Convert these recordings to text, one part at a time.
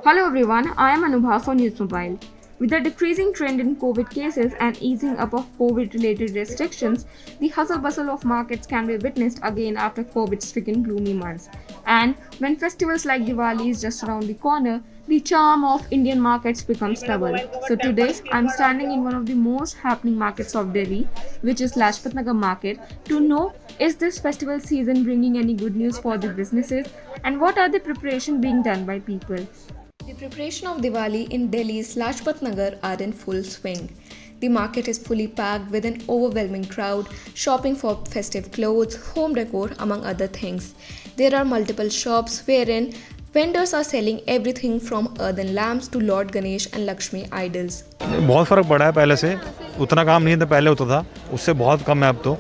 Hello everyone, I am Anubha for News Mobile. With the decreasing trend in COVID cases and easing up of COVID related restrictions, the hustle bustle of markets can be witnessed again after COVID stricken gloomy months. And when festivals like Diwali is just around the corner, the charm of Indian markets becomes double. So today, I'm standing in one of the most happening markets of Delhi, which is Lajpat Nagar Market, to know is this festival season bringing any good news for the businesses and what are the preparations being done by people. The preparation of Diwali in Delhi's Lajpat Nagar are in full swing. The market is fully packed with an overwhelming crowd shopping for festive clothes, home decor, among other things. There are multiple shops wherein vendors are selling everything from earthen lamps to Lord Ganesh and Lakshmi idols. बहुत फ़र्क पड़ा है पहले से। उतना काम नहीं था पहले होता था, उससे बहुत कम है अब तो।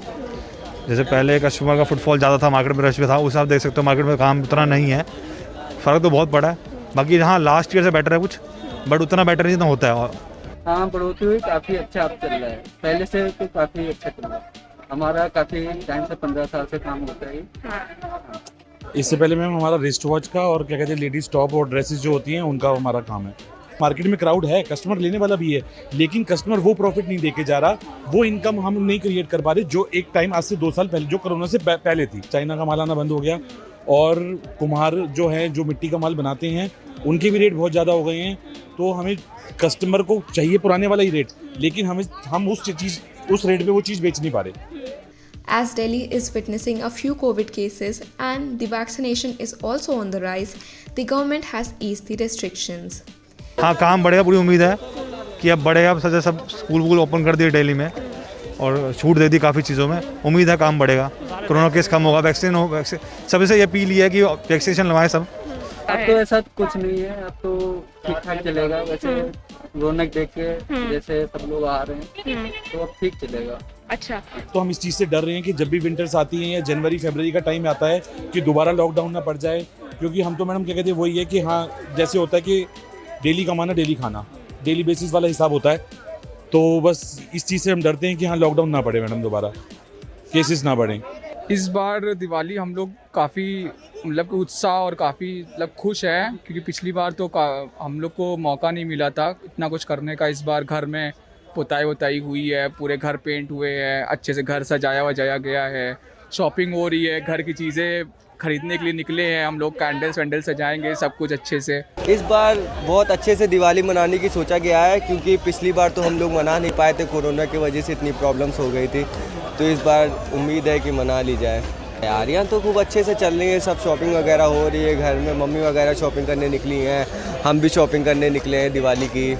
जैसे पहले कस्टमर का फुटफॉल ज़्यादा था, मार्केट में रश भी था, उस आप देख सकते हो मार्केट में काम उतना नहीं है। फ़र्क तो बहुत पड़ा है। बाकी हाँ, लास्ट ईयर से बेटर है कुछ, बट उतना बेटर नहीं होता है। और हाँ, बढ़ोतरी हुई, काफ़ी अच्छा अब चल रहा है। पहले से तो काफ़ी अच्छा चल रहा है। हमारा काफ़ी टाइम से 15 साल से काम होता है। इससे पहले मैम हमारा रिस्ट वॉच का और क्या कहते हैं लेडीज टॉप और ड्रेसेस जो होती हैं उनका हमारा काम है। मार्केट में क्राउड है, कस्टमर लेने वाला भी है, लेकिन कस्टमर वो प्रॉफिट नहीं देके जा रहा, वो इनकम हम नहीं क्रिएट कर पा रहे जो एक टाइम आज से 2 साल पहले, जो कोरोना से पहले थी। चाइना का माल आना बंद हो गया और कुम्हार जो है जो मिट्टी का माल बनाते हैं उनके भी रेट बहुत ज़्यादा हो गए हैं। तो हमें कस्टमर को चाहिए पुराने वाला ही रेट, लेकिन हम उस रेट पे वो चीज़ बेच नहीं पा रहे। As Delhi is witnessing a few COVID cases and the vaccination is also on the rise, the government has eased the restrictions. हाँ, काम बढ़ेगा, पूरी उम्मीद है कि अब बढ़ेगा। अब सब स्कूल वूल ओपन कर दिए दिल्ली में और छूट दे दी काफ़ी चीज़ों में। उम्मीद है काम बढ़ेगा, कोरोना केस कम होगा, वैक्सीन सबसे ये अपील है कि वैक्सीनेशन लगवाएं सब। अब तो ऐसा कुछ नहीं है, अब तो ठीक ठाक चलेगा। वैसे रौनक देख के जैसे सब लोग आ रहे हैं तो अब ठीक चलेगा। अच्छा, तो हम इस चीज़ से डर रहे हैं कि जब भी विंटर्स आती हैं या जनवरी फरवरी का टाइम आता है कि दोबारा लॉकडाउन ना पड़ जाए, क्योंकि हम तो मैडम क्या कहते हैं वही है कि हाँ, जैसे होता है कि डेली कमाना डेली खाना, डेली बेसिस वाला हिसाब होता है। तो बस इस चीज़ से हम डरते हैं कि हाँ लॉकडाउन ना पड़े मैडम, दोबारा केसेस ना बढ़ें। इस बार दिवाली हम लोग काफ़ी मतलब उत्साह और काफ़ी मतलब खुश हैं, क्योंकि पिछली बार तो हम लोग को मौका नहीं मिला था इतना कुछ करने का। इस बार घर में पुताई हुई है, पूरे घर पेंट हुए हैं, अच्छे से घर सजाया गया है, शॉपिंग हो रही है, घर की चीज़ें खरीदने के लिए निकले हैं हम लोग, कैंडल्स वैंडल सजाएंगे सब कुछ अच्छे से। इस बार बहुत अच्छे से दिवाली मनाने की सोचा गया है, क्योंकि पिछली बार तो हम लोग मना नहीं पाए थे, कोरोना की वजह से इतनी प्रॉब्लम्स हो गई थी। तो इस बार उम्मीद है कि मना ली जाए। तैयारियाँ तो खूब अच्छे से चल रही हैं, सब शॉपिंग वगैरह हो रही है, घर में मम्मी वगैरह शॉपिंग करने निकली हैं, हम भी शॉपिंग करने निकले हैं दिवाली की।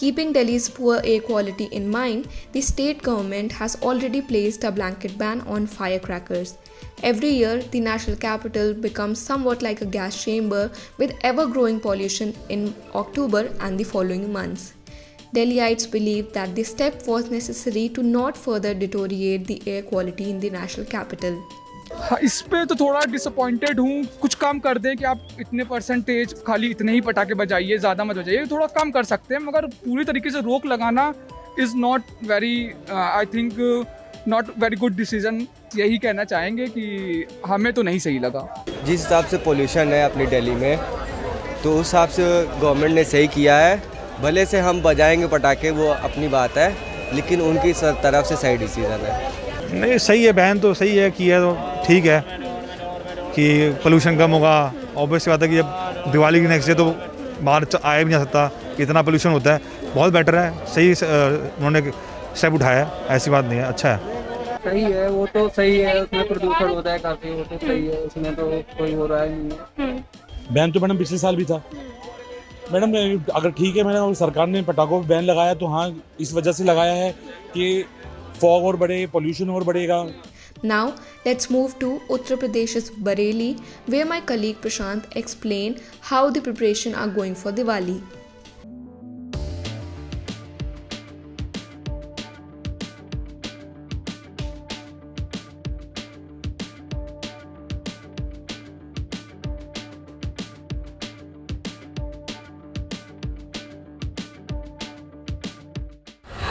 Keeping Delhi's poor air quality in mind, the state government has already placed a blanket ban on firecrackers. Every year, the national capital becomes somewhat like a gas chamber with ever-growing pollution in October and the following months. Delhiites believe that this step was necessary to not further deteriorate the air quality in the national capital. हाँ, इस पे तो थोड़ा disappointed हूँ। कुछ कम कर दें कि आप इतने परसेंटेज खाली इतने ही पटाखे बजाइए, ज़्यादा मत बजाइए, थोड़ा कम कर सकते हैं, मगर पूरी तरीके से रोक लगाना is not very I think not very good decision. यही कहना चाहेंगे कि हमें तो नहीं सही लगा। जिस हिसाब से पोल्यूशन है अपनी दिल्ली में, तो उस हिसाब से गवर्नमेंट ने सही किया है। भले से हम बजाएंगे पटाखे, वो अपनी बात है, लेकिन उनकी तरफ से सही डिसीजन है। नहीं, सही है, बहन तो सही है कि है तो ठीक है कि पोल्यूशन कम होगा। ऑब्वियस बात है कि जब दिवाली के नेक्स्ट डे तो बाहर आया भी नहीं जा सकता, इतना पोल्यूशन होता है। बहुत बेटर है, सही उन्होंने स्टेप उठाया है, ऐसी बात नहीं है, अच्छा है। सही है, वो तो सही है, उसमें प्रदूषण होता है काफ़ी, वो तो सही है, उसमें तो कोई हो रहा ही नहीं है। बैन तो मैडम पिछले साल भी था मैडम। अगर ठीक है मैडम, सरकार ने पटाखों पर बैन लगाया तो हाँ इस वजह से लगाया है कि फॉग और बढ़े, पोल्यूशन और बढ़ेगा। Now, let's move to Uttar Pradesh's Bareilly, where my colleague Prashant explained how the preparation are going for Diwali.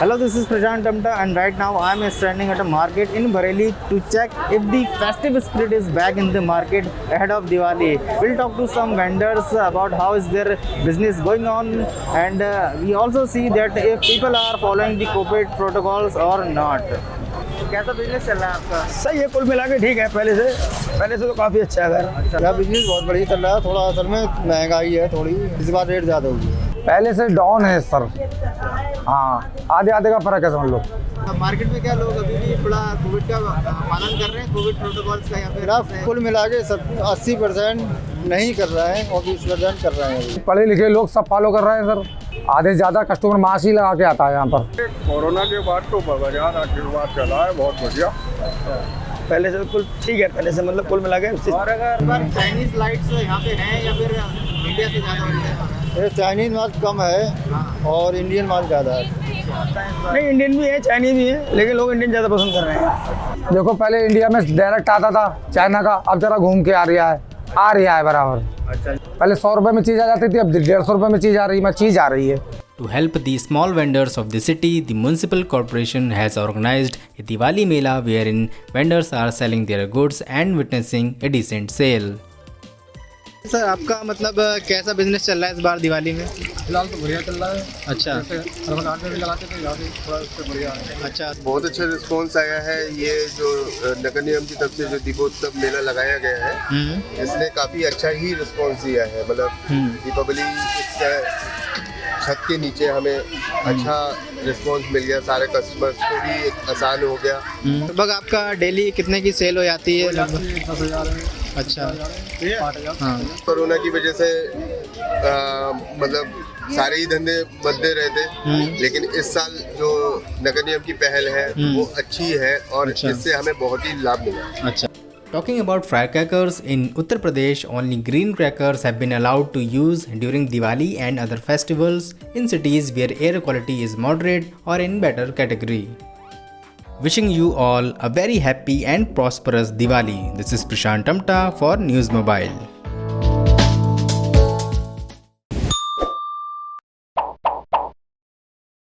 Hello, this is Prashant Tamta, and right now I am standing at a market in Bareilly to check if the festive spirit is back in the market ahead of Diwali. We'll talk to some vendors about how is their business going on, and we also see that if people are following the COVID protocols or not. कैसा business चल रहा है आपका? सही है, कुल मिला के ठीक है। पहले से तो काफ़ी अच्छा है। मेरा बिजनेस बहुत बढ़िया चल रहा है। थोड़ा असल में महंगाई है थोड़ी, इस बार रेट ज़्यादा होगी। पहले से डाउन है सर। हाँ, आधे का फर्क है समझ लो। मार्केट में क्या लोग अभी भी थोड़ा कोविड का पालन कर रहे हैं, कोविड प्रोटोकॉल्स का? यहाँ पे कुल मिला के 80% नहीं कर रहा है और 20% कर रहे हैं। पढ़े लिखे लोग सब फॉलो कर रहे हैं सर। आधे ज़्यादा कस्टमर मास्क ही लगा के आता है यहाँ पर। कोरोना के बाद तो बाजार आशीर्वाद चला है, बहुत बढ़िया। पहले से कुल ठीक है, पहले से मतलब कुल मिला के। और अगर चाइनीज लाइट्स यहाँ पे हैं या फिर इंडिया से ज़्यादा है? चाइनीज माल कम है और इंडियन माल ज़्यादा है। नहीं, इंडियन भी है, चाइनीज भी है, लेकिन लोग इंडियन ज़्यादा पसंद कर रहे हैं। देखो पहले इंडिया में डायरेक्ट आता था चाइना का, अब जरा घूम के आ रहा है बराबर। पहले 100 रुपये में चीज़ आ जाती थी, अब 150 रुपये में चीज़ आ रही है। To help the small vendors of the city, the municipal corporation has organized a Diwali Mela wherein vendors are selling their goods and witnessing a decent sale. Sir आपका मतलब कैसा बिजनेस चल रहा है इस बार दिवाली में? फिलहाल तो बढ़िया चल रहा है। अच्छा, में भी लगाते थे, यहाँ भी थोड़ा उससे बढ़िया है। अच्छा, बहुत अच्छा रिस्पांस आया है। ये जो नगर निगम की तरफ से जो दीपोत्सव मेला लगाया गया है, इसने काफ़ी अच्छा ही रिस्पांस दिया है। मतलब दीपावली छत के नीचे हमें अच्छा रिस्पांस मिल गया, सारे कस्टमर्स को भी एक आसान हो गया। लगभग आपका डेली कितने की सेल हो जाती है? 10,000 है। अच्छा, 8,000। हाँ। कोरोना की वजह से मतलब सारे ही धंधे बंद रहते, लेकिन इस साल जो नगर निगम की पहल है वो अच्छी है और इससे हमें बहुत ही लाभ मिला। अच्छा। Talking about firecrackers, in Uttar Pradesh, only green crackers have been allowed to use during Diwali and other festivals in cities where air quality is moderate or in better category. Wishing you all a very happy and prosperous Diwali. This is Prashant Tamta for News Mobile.